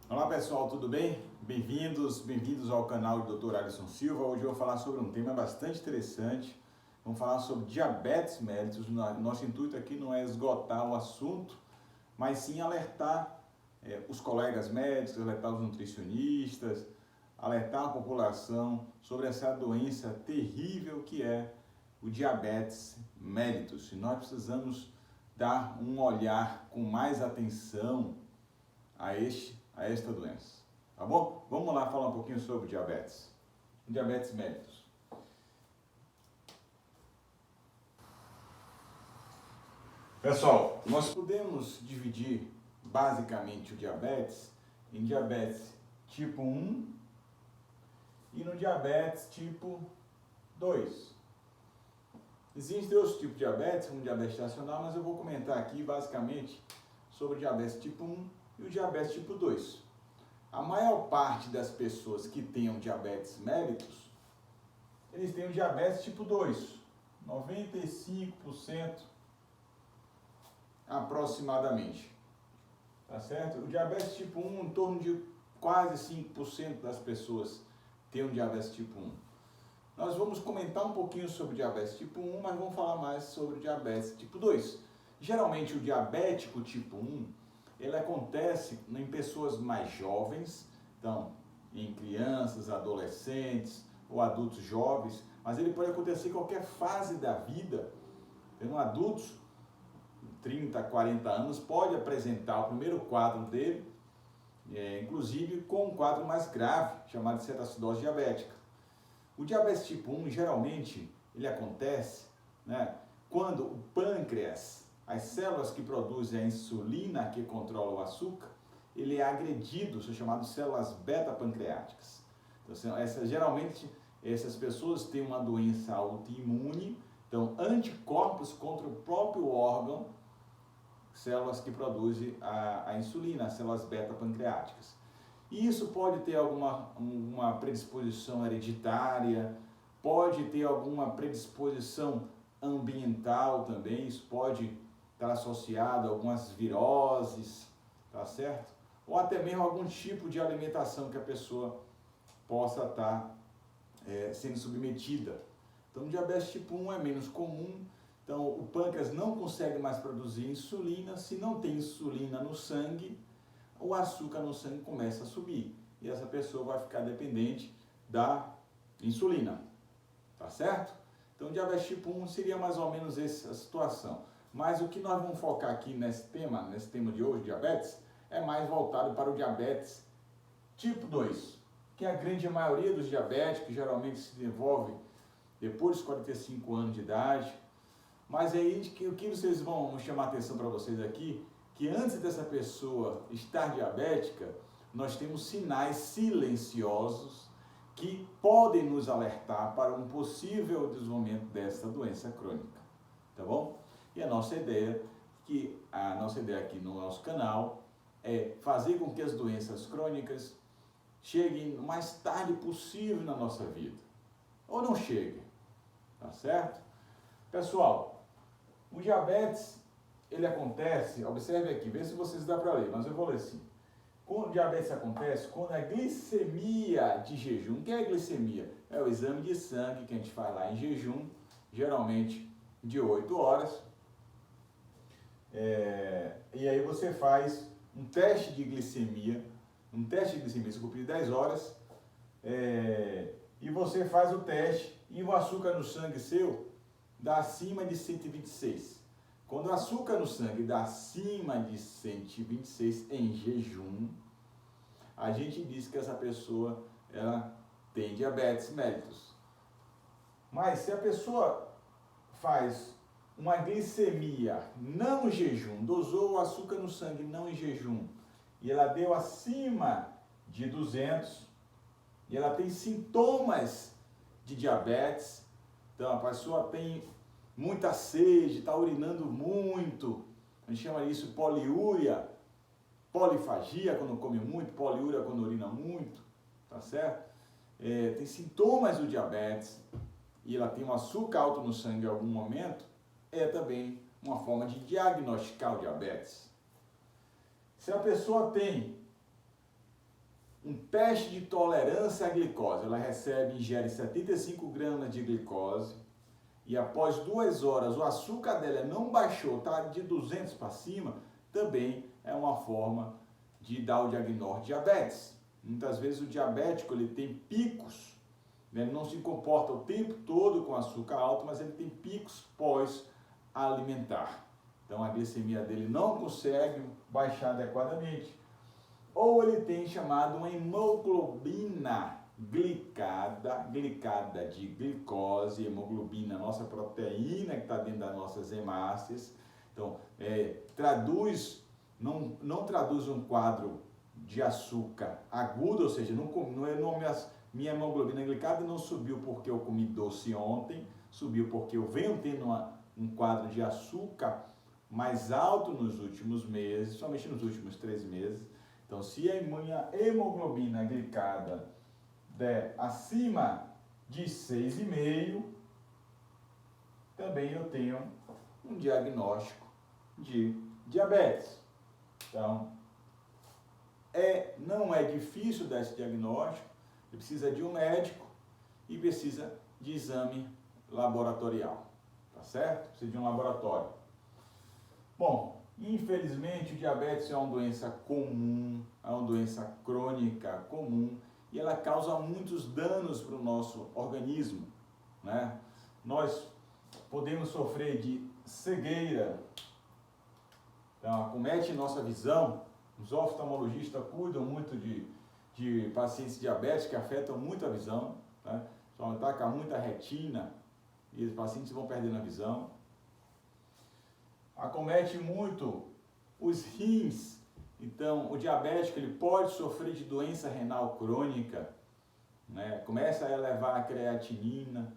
Olá pessoal, tudo bem? Bem-vindos ao canal do Dr. Alisson Silva. Hoje eu vou falar sobre um tema bastante interessante. Vamos falar sobre diabetes mellitus. Nosso intuito aqui não é esgotar o assunto, mas sim alertar os colegas médicos, alertar os nutricionistas, alertar a população sobre essa doença terrível que é o diabetes mellitus. E nós precisamos dar um olhar com mais atenção a esta doença, tá bom? Vamos lá falar um pouquinho sobre diabetes mellitus. Pessoal, nós podemos dividir basicamente o diabetes em diabetes tipo 1 e no diabetes tipo 2. Existem outros tipos de diabetes, como diabetes gestacional, mas eu vou comentar aqui basicamente sobre o diabetes tipo 1 e o diabetes tipo 2. A maior parte das pessoas que tenham diabetes mellitus, eles têm o diabetes tipo 2, 95% aproximadamente, tá certo? O diabetes tipo 1, em torno de quase 5% das pessoas têm o diabetes tipo 1. Nós vamos comentar um pouquinho sobre o diabetes tipo 1, mas vamos falar mais sobre o diabetes tipo 2. Geralmente o diabético tipo 1, ele acontece em pessoas mais jovens, então em crianças, adolescentes ou adultos jovens, mas ele pode acontecer em qualquer fase da vida. Então, adultos, 30, 40 anos, pode apresentar o primeiro quadro dele, inclusive com um quadro mais grave, chamado de cetoacidose diabética. O diabetes tipo 1, geralmente, ele acontece, né, quando o pâncreas, as células que produzem a insulina que controla o açúcar, ele é agredido, são chamadas células beta-pancreáticas. Então, geralmente, essas pessoas têm uma doença autoimune, então anticorpos contra o próprio órgão, células que produzem a insulina, as células beta-pancreáticas. E isso pode ter uma predisposição hereditária, pode ter alguma predisposição ambiental também, isso pode estar associado a algumas viroses, tá certo? Ou até mesmo algum tipo de alimentação que a pessoa possa estar sendo submetida. Então, o diabetes tipo 1 é menos comum, então o pâncreas não consegue mais produzir insulina, se não tem insulina no sangue, o açúcar no sangue começa a subir e essa pessoa vai ficar dependente da insulina, tá certo? Então, diabetes tipo 1 seria mais ou menos essa situação. Mas o que nós vamos focar aqui nesse tema de hoje, diabetes, é mais voltado para o diabetes tipo 2, que a grande maioria dos diabéticos geralmente se desenvolve depois dos 45 anos de idade. Mas aí o que vocês vão chamar a atenção para vocês aqui, que antes dessa pessoa estar diabética, nós temos sinais silenciosos que podem nos alertar para um possível desenvolvimento dessa doença crônica, tá bom? E a nossa ideia aqui no nosso canal é fazer com que as doenças crônicas cheguem o mais tarde possível na nossa vida, ou não cheguem, tá certo? Pessoal, o diabetes, ele acontece, observe aqui, vê se vocês dá para ler, mas eu vou ler assim. Quando o diabetes acontece, quando a glicemia de jejum, o que é a glicemia? É o exame de sangue que a gente faz lá em jejum, geralmente de 8 horas. E aí você faz um teste de glicemia, se cumprir 10 horas, e você faz o teste e o açúcar no sangue seu dá acima de 126. Quando o açúcar no sangue dá acima de 126 em jejum, a gente diz que essa pessoa ela tem diabetes mellitus. Mas se a pessoa faz uma glicemia não em jejum, dosou o açúcar no sangue não em jejum, e ela deu acima de 200, e ela tem sintomas de diabetes, então a pessoa tem muita sede, está urinando muito, a gente chama isso poliúria, polifagia quando come muito, poliúria quando urina muito, tá certo? Tem sintomas do diabetes e ela tem um açúcar alto no sangue em algum momento, é também uma forma de diagnosticar o diabetes. Se a pessoa tem um teste de tolerância à glicose. Ela ingere 75 gramas de glicose e após 2 horas o açúcar dela não baixou, está de 200 para cima, também é uma forma de dar o diagnóstico de diabetes. Muitas vezes o diabético ele tem picos, né? Ele não se comporta o tempo todo com açúcar alto, mas ele tem picos pós-alimentar. Então a glicemia dele não consegue baixar adequadamente. Ou ele tem chamado uma hemoglobina glicada de glicose, hemoglobina, nossa proteína que está dentro das nossas hemácias. Então, não traduz um quadro de açúcar agudo, ou seja, minha hemoglobina glicada não subiu porque eu comi doce ontem, subiu porque eu venho tendo um quadro de açúcar mais alto nos últimos meses, somente nos últimos 3 meses. Então, se a minha hemoglobina glicada der acima de 6,5, também eu tenho um diagnóstico de diabetes. Então, não é difícil dar esse diagnóstico, ele precisa de um médico e precisa de exame laboratorial, tá certo? Precisa de um laboratório. Bom, infelizmente o diabetes é uma doença comum, é uma doença crônica comum e ela causa muitos danos para o nosso organismo, né? Nós podemos sofrer de cegueira, então acomete nossa visão. Os oftalmologistas cuidam muito de pacientes diabéticos que afetam muito a visão, né? Só ataca muito a retina e os pacientes vão perdendo a visão. Acomete muito os rins, então o diabético ele pode sofrer de doença renal crônica, né? Começa a elevar a creatinina,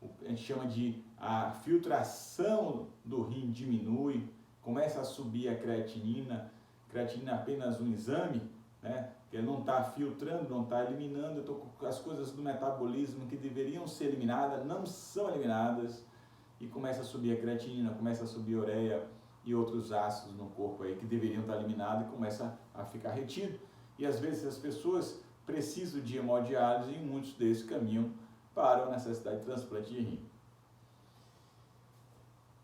a gente chama de a filtração do rim diminui, começa a subir a creatinina é apenas um exame, né? Que ele não está filtrando, não está eliminando, as coisas do metabolismo que deveriam ser eliminadas não são eliminadas. E começa a subir a creatinina, começa a subir a ureia e outros ácidos no corpo aí que deveriam estar eliminados e começa a ficar retido. E às vezes as pessoas precisam de hemodiálise e muitos deles caminham para a necessidade de transplante de rim.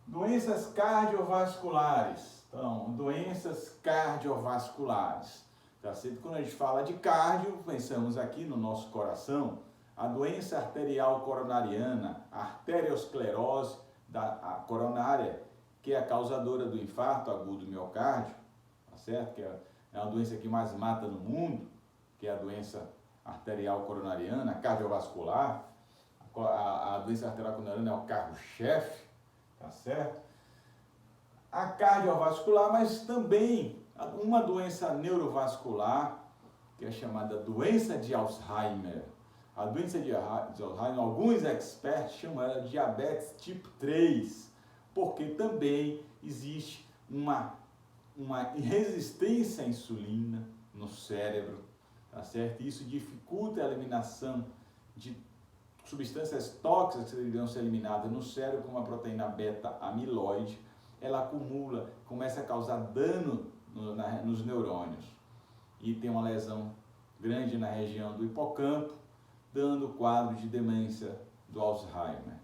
Doenças cardiovasculares. Então, doenças cardiovasculares. Tá certo? Quando a gente fala de cardio, pensamos aqui no nosso coração, a doença arterial coronariana, a arteriosclerose a coronária, que é a causadora do infarto agudo do miocárdio, tá certo? Que é uma doença que mais mata no mundo, que é a doença arterial coronariana, cardiovascular. A doença arterial coronariana é o carro-chefe, tá certo? A cardiovascular, mas também uma doença neurovascular, que é chamada doença de Alzheimer. A doença de Alzheimer, alguns experts chamam ela de diabetes tipo 3, porque também existe uma resistência à insulina no cérebro, tá certo? Isso dificulta a eliminação de substâncias tóxicas que deveriam ser eliminadas no cérebro, como a proteína beta-amiloide. Ela acumula, começa a causar dano nos neurônios e tem uma lesão grande na região do hipocampo, dando quadro de demência do Alzheimer.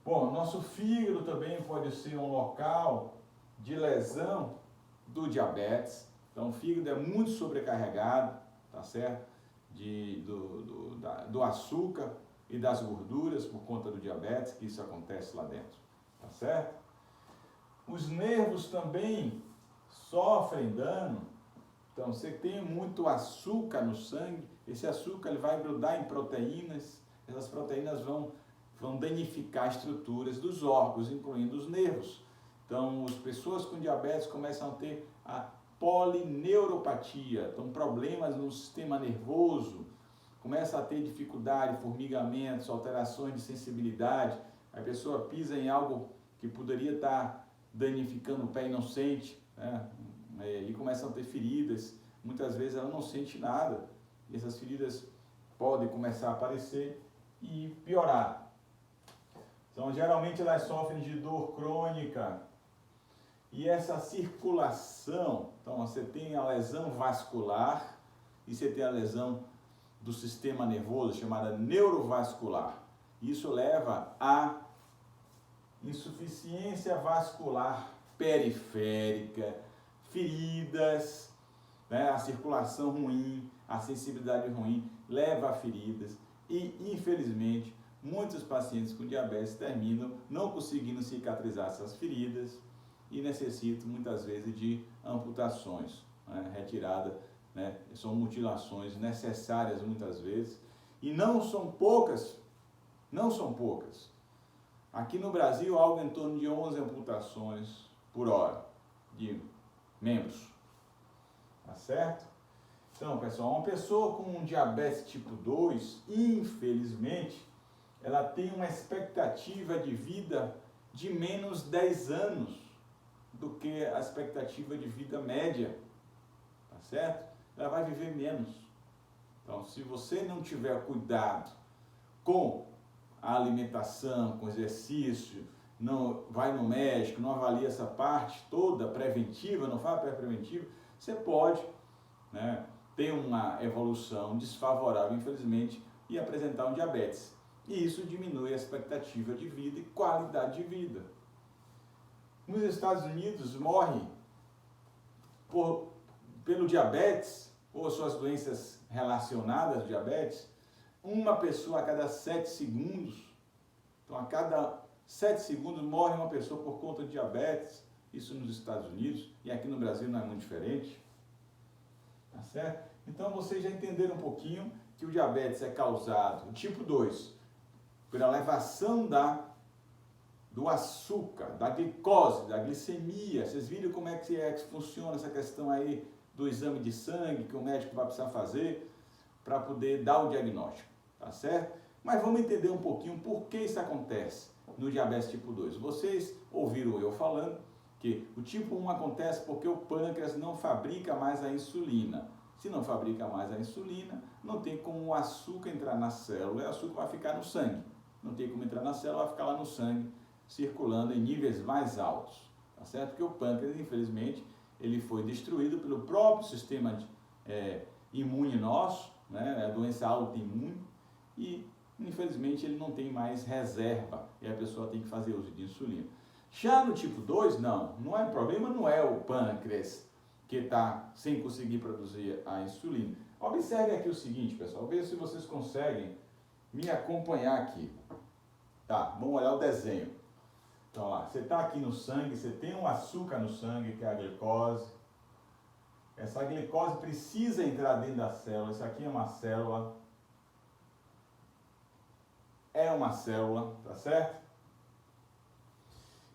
Bom, nosso fígado também pode ser um local de lesão do diabetes. Então o fígado é muito sobrecarregado, tá certo? Do açúcar e das gorduras por conta do diabetes, que isso acontece lá dentro, tá certo? Os nervos também sofrem dano. Então, você tem muito açúcar no sangue, esse açúcar ele vai grudar em proteínas, essas proteínas vão danificar estruturas dos órgãos, incluindo os nervos. Então, as pessoas com diabetes começam a ter a polineuropatia, então problemas no sistema nervoso, começa a ter dificuldade, formigamentos, alterações de sensibilidade, a pessoa pisa em algo que poderia estar danificando o pé e não sente, né? E começam a ter feridas, muitas vezes ela não sente nada, e essas feridas podem começar a aparecer e piorar. Então, geralmente elas sofrem de dor crônica, e essa circulação, então você tem a lesão vascular, e você tem a lesão do sistema nervoso chamada neurovascular. Isso leva a insuficiência vascular periférica, feridas, né? A circulação ruim, a sensibilidade ruim leva a feridas e, infelizmente, muitos pacientes com diabetes terminam não conseguindo cicatrizar essas feridas e necessitam muitas vezes de amputações, né? Retirada, né? São mutilações necessárias muitas vezes e não são poucas. Aqui no Brasil, algo em torno de 11 amputações por hora de membros, tá certo? Então, pessoal, uma pessoa com diabetes tipo 2, infelizmente, ela tem uma expectativa de vida de menos 10 anos do que a expectativa de vida média, tá certo? Ela vai viver menos. Então, se você não tiver cuidado com a alimentação, com exercício, não vai no médico, não avalia essa parte toda preventiva, não faz pré-preventiva, você pode, né, ter uma evolução desfavorável, infelizmente, e apresentar um diabetes. E isso diminui a expectativa de vida e qualidade de vida. Nos Estados Unidos, morre pelo diabetes ou suas doenças relacionadas ao diabetes, uma pessoa a cada 7 segundos. Então, a cada 7 segundos morre uma pessoa por conta de diabetes. Isso nos Estados Unidos, e aqui no Brasil não é muito diferente. Tá certo? Então, vocês já entenderam um pouquinho que o diabetes é causado, o tipo 2, pela elevação do açúcar, da glicose, da glicemia. Vocês viram como é que funciona essa questão aí do exame de sangue que o médico vai precisar fazer para poder dar o diagnóstico, tá certo? Mas vamos entender um pouquinho por que isso acontece no diabetes tipo 2. Vocês ouviram eu falando que o tipo 1 acontece porque o pâncreas não fabrica mais a insulina. Se não fabrica mais a insulina, não tem como o açúcar entrar na célula, e o açúcar vai ficar no sangue. Não tem como entrar na célula, vai ficar lá no sangue, circulando em níveis mais altos, tá certo? Porque o pâncreas, infelizmente, ele foi destruído pelo próprio sistema imune nosso, né? A doença autoimune, e infelizmente ele não tem mais reserva e a pessoa tem que fazer uso de insulina. Já no tipo 2, não é problema, não é o pâncreas que está sem conseguir produzir a insulina. Observe aqui o seguinte, pessoal, veja se vocês conseguem me acompanhar aqui. Tá, vamos olhar o desenho. Então lá, você está aqui no sangue, você tem um açúcar no sangue, que é a glicose. Essa glicose precisa entrar dentro da célula. Isso aqui é uma célula. Tá certo?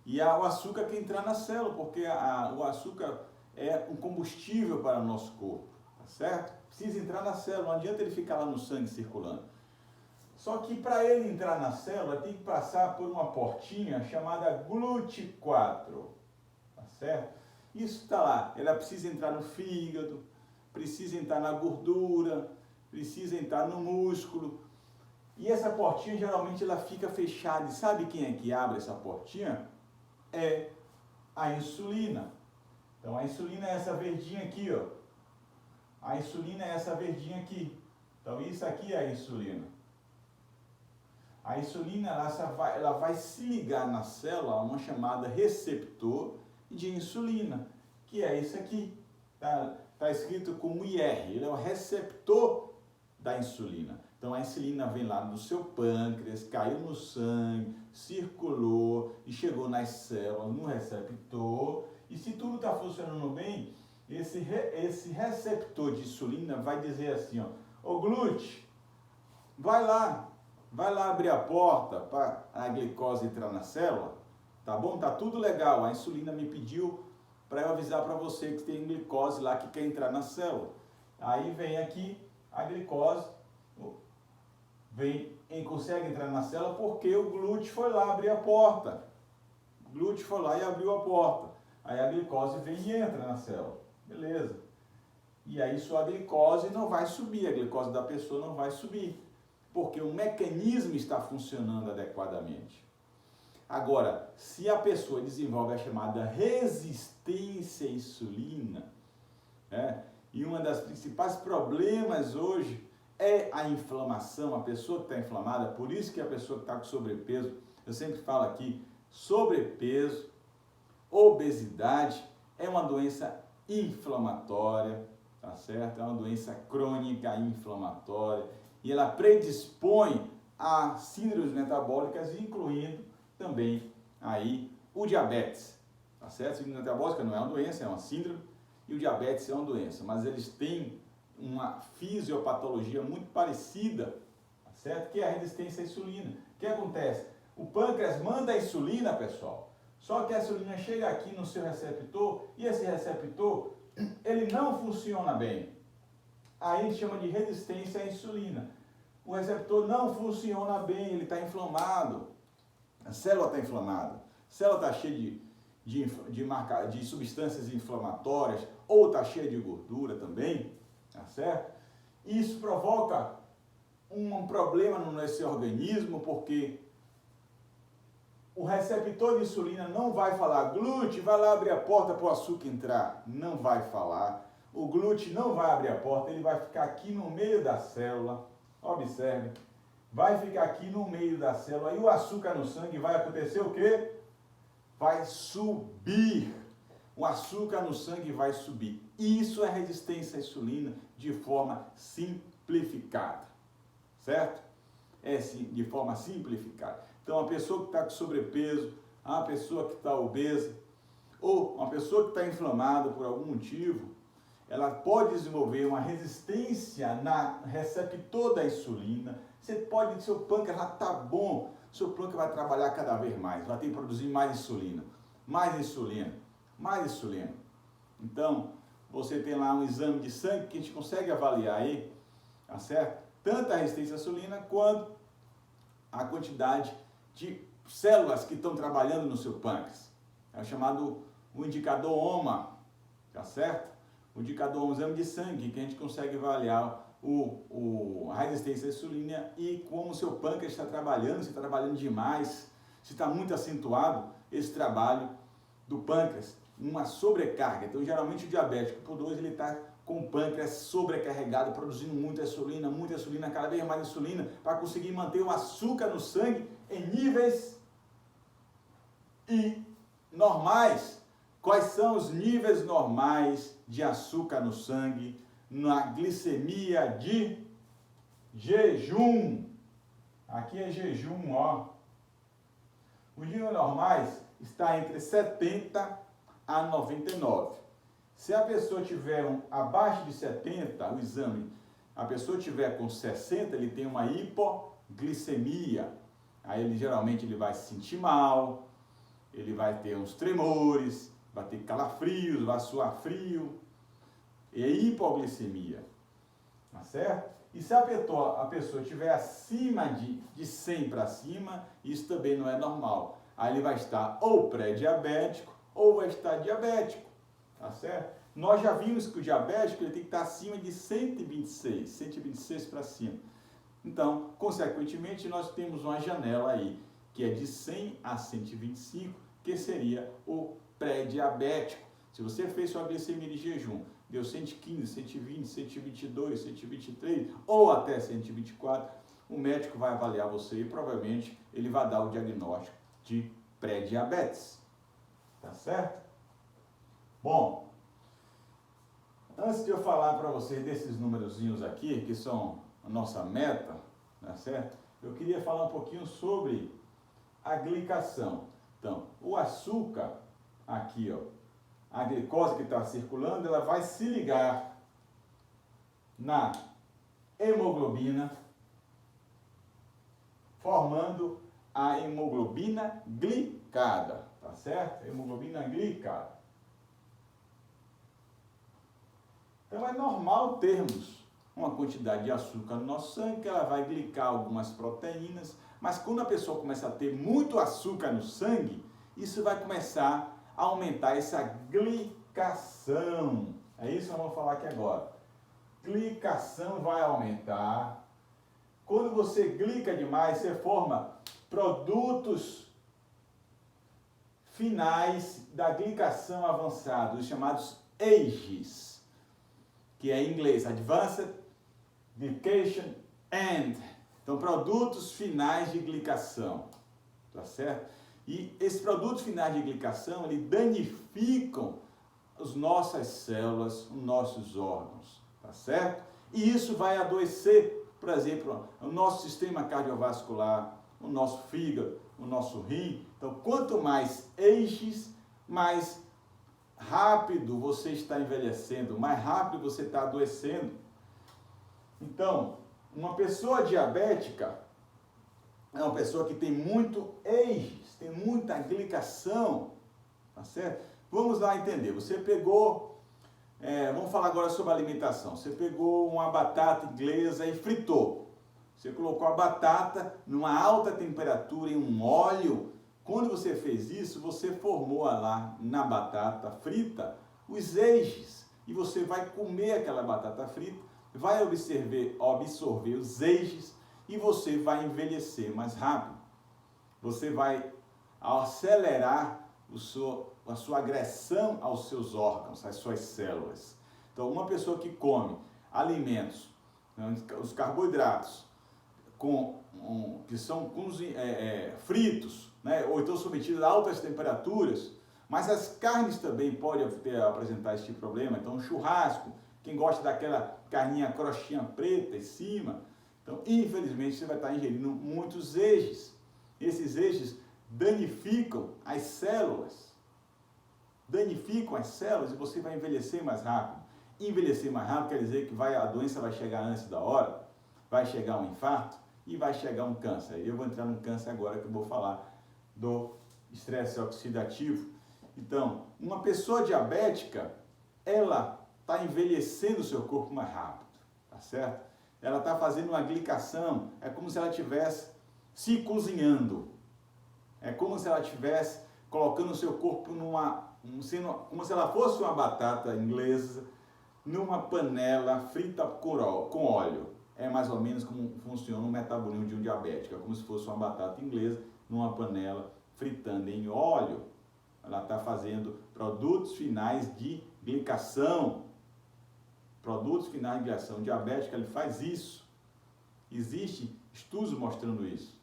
E o açúcar que entrar na célula, porque o açúcar é um combustível para o nosso corpo, tá certo? Precisa entrar na célula, não adianta ele ficar lá no sangue circulando. Só que para ele entrar na célula, tem que passar por uma portinha chamada GLUT4, tá certo? Isso está lá, ela precisa entrar no fígado, precisa entrar na gordura, precisa entrar no músculo. E essa portinha, geralmente, ela fica fechada. E sabe quem é que abre essa portinha? É a insulina. Então, a insulina é essa verdinha aqui, ó. A insulina é essa verdinha aqui. Então, isso aqui é a insulina. A insulina, ela vai se ligar na célula a uma chamada receptor de insulina, que é esse aqui. Tá escrito como IR, ele é o receptor da insulina. Então, a insulina vem lá do seu pâncreas, caiu no sangue, circulou e chegou nas células, no receptor. E se tudo está funcionando bem, esse receptor de insulina vai dizer assim, ó, ô GLUT, vai lá abrir a porta para a glicose entrar na célula, tá bom? Tá tudo legal, a insulina me pediu para eu avisar para você que tem glicose lá que quer entrar na célula. Aí vem aqui a glicose, consegue entrar na célula porque o GLUT foi lá abrir a porta. O GLUT foi lá e abriu a porta. Aí a glicose vem e entra na célula. Beleza. E aí sua glicose não vai subir, a glicose da pessoa não vai subir, porque o mecanismo está funcionando adequadamente. Agora, se a pessoa desenvolve a chamada resistência à insulina, E um dos principais problemas hoje é a inflamação, a pessoa que está inflamada. Por isso que a pessoa que está com sobrepeso, eu sempre falo aqui, sobrepeso, obesidade é uma doença inflamatória, tá certo? É uma doença crônica inflamatória e ela predispõe a síndromes metabólicas, incluindo também aí o diabetes, tá certo? Síndrome metabólica não é uma doença, é uma síndrome, e o diabetes é uma doença, mas eles têm uma fisiopatologia muito parecida, tá certo? Que é a resistência à insulina. O que acontece? O pâncreas manda a insulina, pessoal, só que a insulina chega aqui no seu receptor e esse receptor, ele não funciona bem. Aí a gente chama de resistência à insulina. O receptor não funciona bem, ele está inflamado. A célula está inflamada. A célula está cheia de substâncias inflamatórias ou está cheia de gordura também, tá certo? Isso provoca um problema no nosso organismo porque o receptor de insulina não vai falar, glúten, vai lá abrir a porta para o açúcar entrar. Não vai falar. O glúten não vai abrir a porta, ele vai ficar aqui no meio da célula. Observe. Vai ficar aqui no meio da célula e o açúcar no sangue vai acontecer o quê? Vai subir. O açúcar no sangue vai subir. Isso é resistência à insulina de forma simplificada. Certo? É sim, de forma simplificada. Então, a pessoa que está com sobrepeso, a pessoa que está obesa, ou uma pessoa que está inflamada por algum motivo, ela pode desenvolver uma resistência na receptor da insulina. Você pode, seu pâncreas já está bom, seu pâncreas vai trabalhar cada vez mais, vai ter que produzir mais insulina, mais insulina, mais insulina. Então, você tem lá um exame de sangue que a gente consegue avaliar aí, tá certo? Tanto a resistência à insulina quanto a quantidade de células que estão trabalhando no seu pâncreas. É o chamado o indicador OMA, tá certo? O indicador OMA, o exame de sangue, que a gente consegue avaliar a resistência à insulina e como o seu pâncreas está trabalhando, se está trabalhando demais, se está muito acentuado esse trabalho do pâncreas, uma sobrecarga. Então, geralmente o diabético por 2, ele está com o pâncreas sobrecarregado, produzindo muita insulina, cada vez mais insulina, para conseguir manter o açúcar no sangue em níveis normais. Quais são os níveis normais de açúcar no sangue na glicemia de jejum? Aqui é jejum, ó. Os níveis normais está entre 70 a 99. Se a pessoa tiver abaixo de 70, o exame, a pessoa tiver com 60, ele tem uma hipoglicemia. Aí ele geralmente vai se sentir mal, ele vai ter uns tremores, vai ter calafrios, vai suar frio. É hipoglicemia, tá certo? E se a pessoa estiver acima de 100 para cima, isso também não é normal. Aí ele vai estar ou pré-diabético ou vai estar diabético. Tá certo? Nós já vimos que o diabético ele tem que estar acima de 126 para cima. Então, consequentemente, nós temos uma janela aí, que é de 100 a 125, que seria o pré-diabético. Se você fez sua glicemia de jejum, deu 115, 120, 122, 123 ou até 124, o médico vai avaliar você e provavelmente ele vai dar o diagnóstico de pré-diabetes. Tá certo? Bom, antes de eu falar para vocês desses númerozinhos aqui, que são a nossa meta, tá certo? Eu queria falar um pouquinho sobre a glicação. Então, o açúcar, aqui, ó, a glicose que está circulando, ela vai se ligar na hemoglobina, formando a hemoglobina glicada, tá certo? Hemoglobina glicada. Então é normal termos uma quantidade de açúcar no nosso sangue, que ela vai glicar algumas proteínas, mas quando a pessoa começa a ter muito açúcar no sangue, isso vai começar a aumentar essa glicação. É isso que eu vou falar aqui agora. Glicação vai aumentar. Quando você glica demais, você forma produtos finais da glicação avançada, os chamados EIGs, que é em inglês, Advanced Glycation End. Então, produtos finais de glicação, tá certo? E esses produtos finais de glicação, eles danificam as nossas células, os nossos órgãos, tá certo? E isso vai adoecer, por exemplo, o nosso sistema cardiovascular, o nosso fígado, o nosso rim. Então, quanto mais eixes, mais rápido você está envelhecendo, mais rápido você está adoecendo. Então, uma pessoa diabética é uma pessoa que tem muito eixes, tem muita glicação, tá certo? Vamos lá entender. Você pegou, vamos falar agora sobre alimentação. Você pegou uma batata inglesa e fritou. Você colocou a batata numa alta temperatura em um óleo. Quando você fez isso, você formou lá na batata frita os eixes. E você vai comer aquela batata frita, vai absorver os eixes e você vai envelhecer mais rápido. Você vai acelerar a sua agressão aos seus órgãos, às suas células. Então, uma pessoa que come alimentos, os carboidratos, que são fritos, né, ou então submetidos a altas temperaturas, mas as carnes também podem apresentar esse tipo de problema. Então, churrasco, quem gosta daquela carninha crostinha preta em cima, então, infelizmente, você vai estar ingerindo muitos eixes. Esses eixes danificam as células. Danificam as células e você vai envelhecer mais rápido. Envelhecer mais rápido quer dizer que a doença vai chegar antes da hora, vai chegar um infarto e vai chegar um câncer. Eu vou entrar no câncer agora que eu vou falar do estresse oxidativo. Então, uma pessoa diabética, ela está envelhecendo o seu corpo mais rápido, tá certo? Ela está fazendo uma glicação, é como se ela estivesse se cozinhando. É como se ela estivesse colocando o seu corpo como se ela fosse uma batata inglesa numa panela frita com óleo. É mais ou menos como funciona o metabolismo de um diabético. É como se fosse uma batata inglesa numa panela fritando em óleo. Ela está fazendo produtos finais de glicação. Produtos finais de glicação. O diabético, ele faz isso. Existem estudos mostrando isso.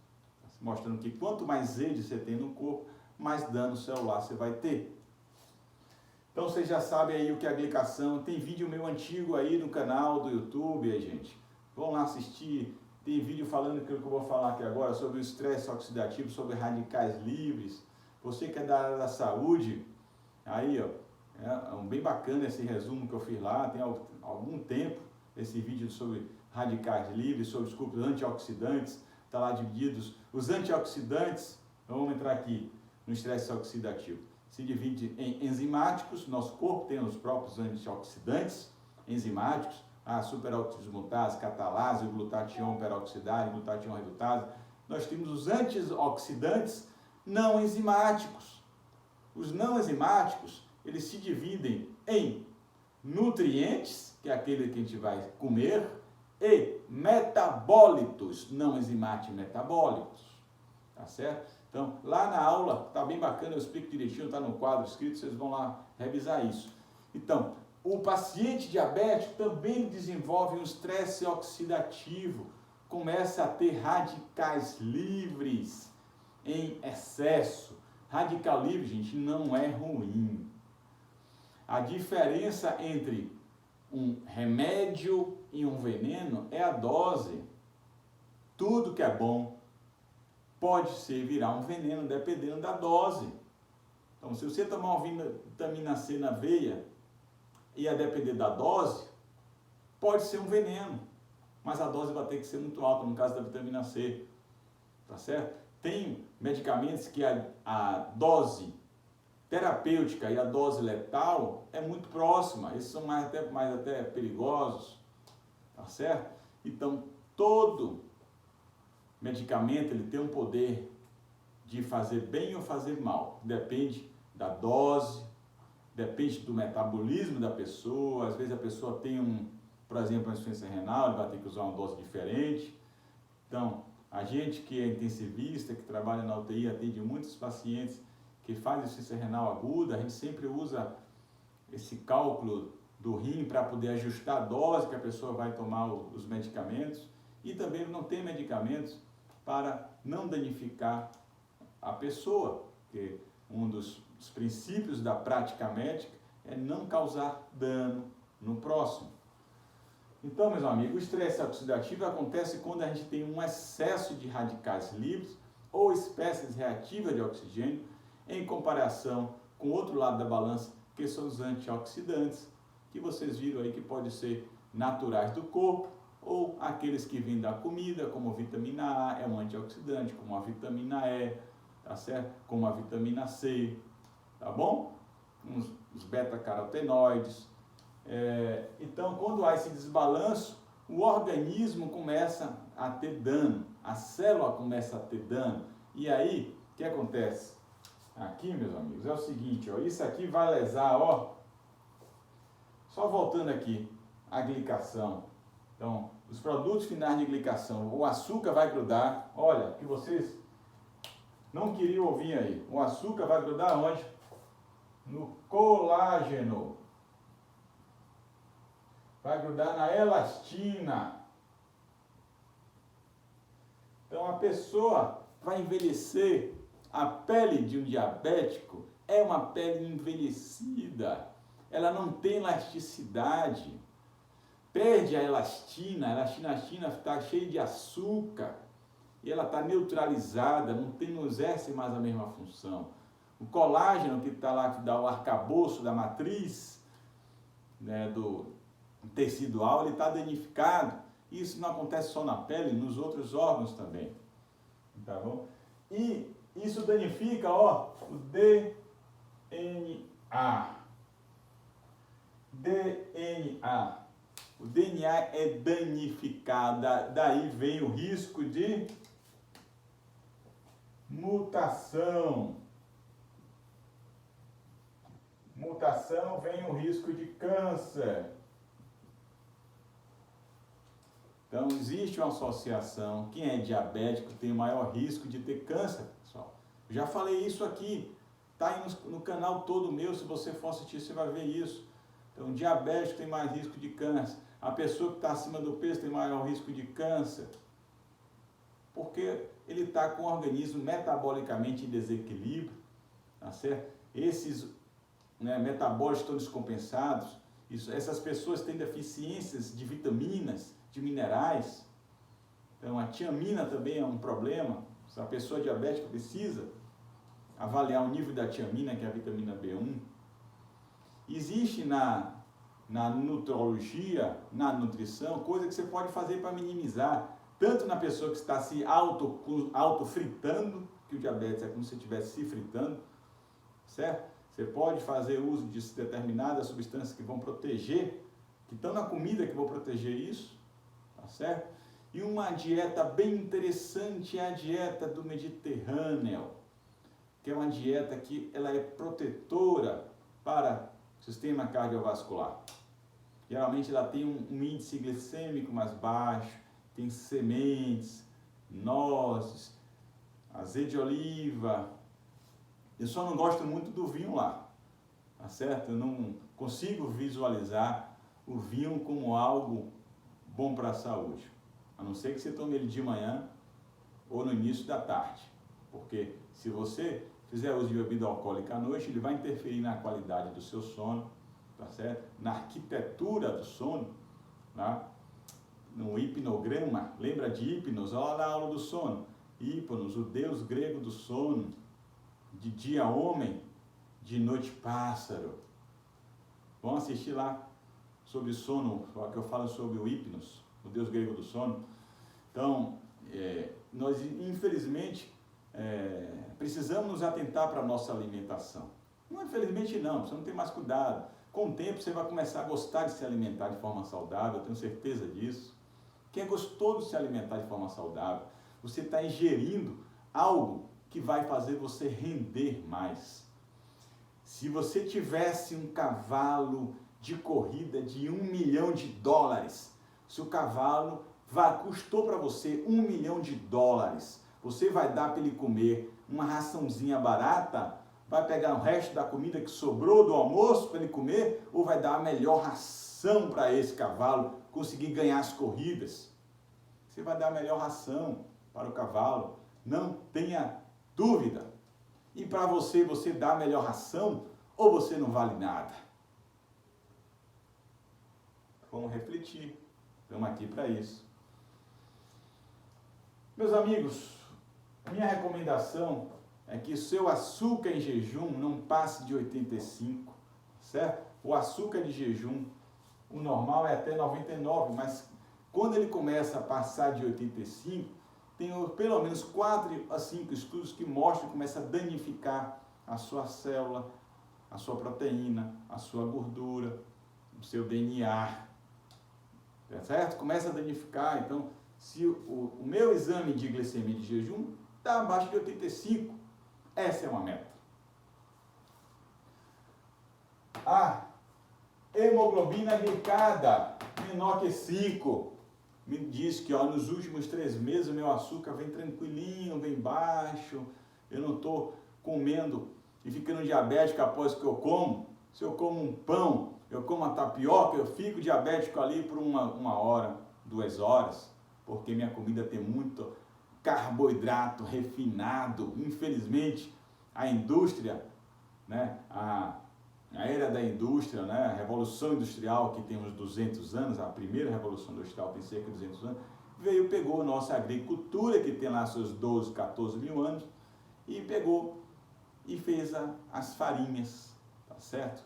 Mostrando que quanto mais eixos você tem no corpo, mais dano celular você vai ter. Então vocês já sabem aí o que é a glicação. Tem vídeo meu antigo aí no canal do YouTube, aí, gente. Vão lá assistir. Tem vídeo falando aquilo que eu vou falar aqui agora, sobre o estresse oxidativo, sobre radicais livres. Você que é da área da saúde, aí ó, é bem bacana esse resumo que eu fiz lá, tem algum tempo, esse vídeo sobre radicais livres, sobre, desculpa, antioxidantes, está lá divididos. Os antioxidantes, vamos entrar aqui no estresse oxidativo, se divide em enzimáticos. Nosso corpo tem os próprios antioxidantes enzimáticos, a superoxidase, catalase, o glutatião peroxidase, glutatião redutase. Nós temos os antioxidantes não enzimáticos. Os não enzimáticos, eles se dividem em nutrientes, que é aquele que a gente vai comer, e metabólitos, não enzimáticos metabólicos, tá certo? Então, lá na aula, tá bem bacana, eu explico direitinho, tá no quadro escrito, vocês vão lá revisar isso. Então, o paciente diabético também desenvolve um estresse oxidativo, começa a ter radicais livres em excesso. Radical livre, gente, não é ruim. A diferença entre um remédio e um veneno é a dose. Tudo que é bom pode virar um veneno dependendo da dose. Então, se você tomar uma vitamina C na veia e a depender da dose, pode ser um veneno, mas a dose vai ter que ser muito alta, no caso da vitamina C, tá certo? Tem medicamentos que a dose terapêutica e a dose letal é muito próxima, esses são mais até perigosos, tá certo? Então, todo medicamento ele tem um poder de fazer bem ou fazer mal, depende da dose, depende do metabolismo da pessoa. Às vezes a pessoa tem por exemplo, uma insuficiência renal, ele vai ter que usar uma dose diferente. Então, a gente que é intensivista, que trabalha na UTI, atende muitos pacientes que fazem insuficiência renal aguda, a gente sempre usa esse cálculo do rim para poder ajustar a dose que a pessoa vai tomar os medicamentos, e também não tem medicamentos para não danificar a pessoa, porque um dos princípios da prática médica é não causar dano no próximo. Então, meus amigos, o estresse oxidativo acontece quando a gente tem um excesso de radicais livres ou espécies reativas de oxigênio em comparação com o outro lado da balança, que são os antioxidantes, que vocês viram aí que pode ser naturais do corpo ou aqueles que vêm da comida, como a vitamina A é um antioxidante, como a vitamina E, tá certo? Como a vitamina C, tá bom? Os beta-carotenoides. Então, quando há esse desbalanço, o organismo começa a ter dano, a célula começa a ter dano. E aí, o que acontece? Aqui, meus amigos, é o seguinte, ó, isso aqui vai lesar, ó, só voltando aqui, a glicação. Então, os produtos finais de glicação, o açúcar vai grudar, olha, que vocês não queriam ouvir aí, o açúcar vai grudar onde? No colágeno. Vai grudar na elastina. Então a pessoa vai envelhecer. A pele de um diabético é uma pele envelhecida. Ela não tem elasticidade. Perde a elastina. A elastina está cheia de açúcar. E ela está neutralizada, não exerce mais a mesma função. O colágeno que está lá, que dá o arcabouço da matriz, né, do tecidual, ele está danificado. Isso não acontece só na pele, nos outros órgãos também. Tá bom? E isso danifica, ó, o DNA. O DNA é danificado, daí vem o risco de mutação. Mutação, vem o risco de câncer. Então, existe uma associação. Quem é diabético tem o maior risco de ter câncer, pessoal. Eu já falei isso aqui. Está aí no canal todo meu. Se você for assistir, você vai ver isso. Então, diabético tem mais risco de câncer. A pessoa que está acima do peso tem maior risco de câncer. Porque ele está com o organismo metabolicamente em desequilíbrio. Tá certo? Esses metabólicos estão descompensados. Essas pessoas têm deficiências de vitaminas, de minerais. Então a tiamina também é um problema. Se a pessoa diabética precisa avaliar o nível da tiamina, que é a vitamina B1. Existe na nutrologia, na nutrição, coisa que você pode fazer para minimizar, tanto na pessoa que está se auto-fritando, que o diabetes é como se estivesse se fritando, certo? Você pode fazer uso de determinadas substâncias que vão proteger, que estão na comida que vão proteger isso, tá certo? E uma dieta bem interessante é a dieta do Mediterrâneo, que é uma dieta que ela é protetora para o sistema cardiovascular. Geralmente ela tem um índice glicêmico mais baixo, tem sementes, nozes, azeite de oliva. Eu só não gosto muito do vinho lá, tá certo? Eu não consigo visualizar o vinho como algo bom para a saúde. A não ser que você tome ele de manhã ou no início da tarde. Porque se você fizer uso de bebida alcoólica à noite, ele vai interferir na qualidade do seu sono, tá certo? Na arquitetura do sono, tá? No hipnograma, lembra de Hipnos? Olha lá na aula do sono. Hipnos, o deus grego do sono. De dia homem, de noite pássaro. Vamos assistir lá sobre sono, que eu falo sobre o Hipnos, o deus grego do sono. Então, nós infelizmente precisamos nos atentar para a nossa alimentação. Não, infelizmente não, você não tem mais cuidado. Com o tempo você vai começar a gostar de se alimentar de forma saudável, eu tenho certeza disso. Quem gostou de se alimentar de forma saudável, você está ingerindo algo que vai fazer você render mais. Se você tivesse um cavalo de corrida de $1 milhão, se o cavalo custou para você $1 milhão, você vai dar para ele comer uma raçãozinha barata, vai pegar o resto da comida que sobrou do almoço para ele comer, ou vai dar a melhor ração para esse cavalo conseguir ganhar as corridas? Você vai dar a melhor ração para o cavalo, não tenha dúvida. E para você, você dá a melhor ração ou você não vale nada? Vamos refletir, estamos aqui para isso. Meus amigos, minha recomendação é que o seu açúcar em jejum não passe de 85, certo? O açúcar de jejum, o normal é até 99, mas quando ele começa a passar de 85, tem pelo menos 4 a 5 estudos que mostram que começa a danificar a sua célula, a sua proteína, a sua gordura, o seu DNA, certo? Começa a danificar, então, se o meu exame de glicemia de jejum está abaixo de 85, essa é uma meta. A hemoglobina glicada menor que 5 me diz que nos últimos 3 meses o meu açúcar vem tranquilinho, vem baixo, eu não estou comendo e ficando diabético após que eu como. Se eu como um pão, eu como uma tapioca, eu fico diabético ali por uma hora, 2 horas, porque minha comida tem muito carboidrato refinado. Infelizmente, a indústria, né, a era da indústria, né, a revolução industrial que tem uns 200 anos, a primeira revolução industrial tem cerca de 200 anos, pegou a nossa agricultura, que tem lá seus 12, 14 mil anos, e pegou e fez as farinhas, tá certo?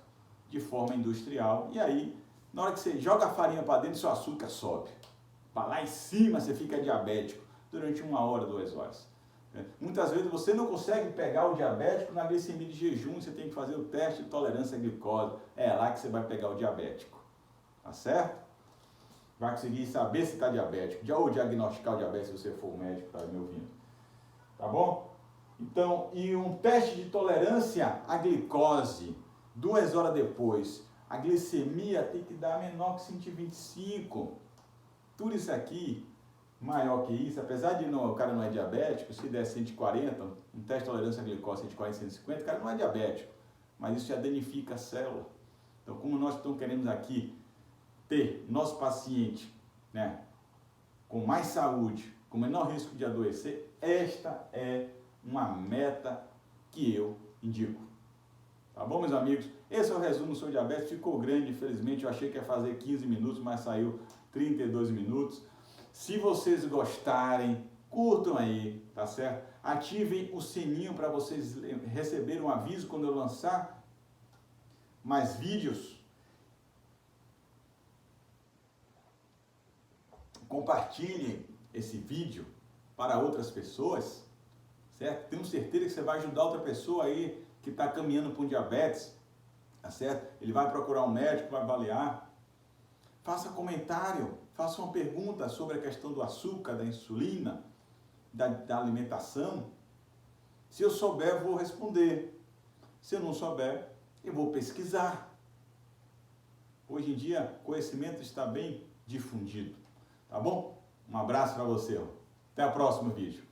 De forma industrial. E aí, na hora que você joga a farinha para dentro, seu açúcar sobe. Para lá em cima você fica diabético durante 1 hora, 2 horas. Muitas vezes você não consegue pegar o diabético na glicemia de jejum, você tem que fazer o teste de tolerância à glicose. É lá que você vai pegar o diabético. Tá certo? Vai conseguir saber se está diabético, ou diagnosticar o diabetes se você for o médico que está me ouvindo. Tá bom? Então, e um teste de tolerância à glicose, 2 horas depois, a glicemia tem que dar menor que 125. Tudo isso aqui, maior que isso, apesar de o cara não é diabético, se der 140, um teste de tolerância à glicose 140, 150, o cara não é diabético, mas isso já danifica a célula. Então, como nós estamos querendo aqui ter nosso paciente, né, com mais saúde, com menor risco de adoecer, esta é uma meta que eu indico. Tá bom, meus amigos? Esse é o resumo sobre diabetes. Ficou grande, infelizmente. Eu achei que ia fazer 15 minutos, mas saiu 32 minutos. Se vocês gostarem, curtam aí, tá certo? Ativem o sininho para vocês receberem um aviso quando eu lançar mais vídeos. Compartilhem esse vídeo para outras pessoas, certo? Tenho certeza que você vai ajudar outra pessoa aí que está caminhando para um diabetes, tá certo? Ele vai procurar um médico, vai avaliar. Faça comentário, faça uma pergunta sobre a questão do açúcar, da insulina, da alimentação. Se eu souber, eu vou responder. Se eu não souber, eu vou pesquisar. Hoje em dia, conhecimento está bem difundido. Tá bom? Um abraço para você. Até o próximo vídeo.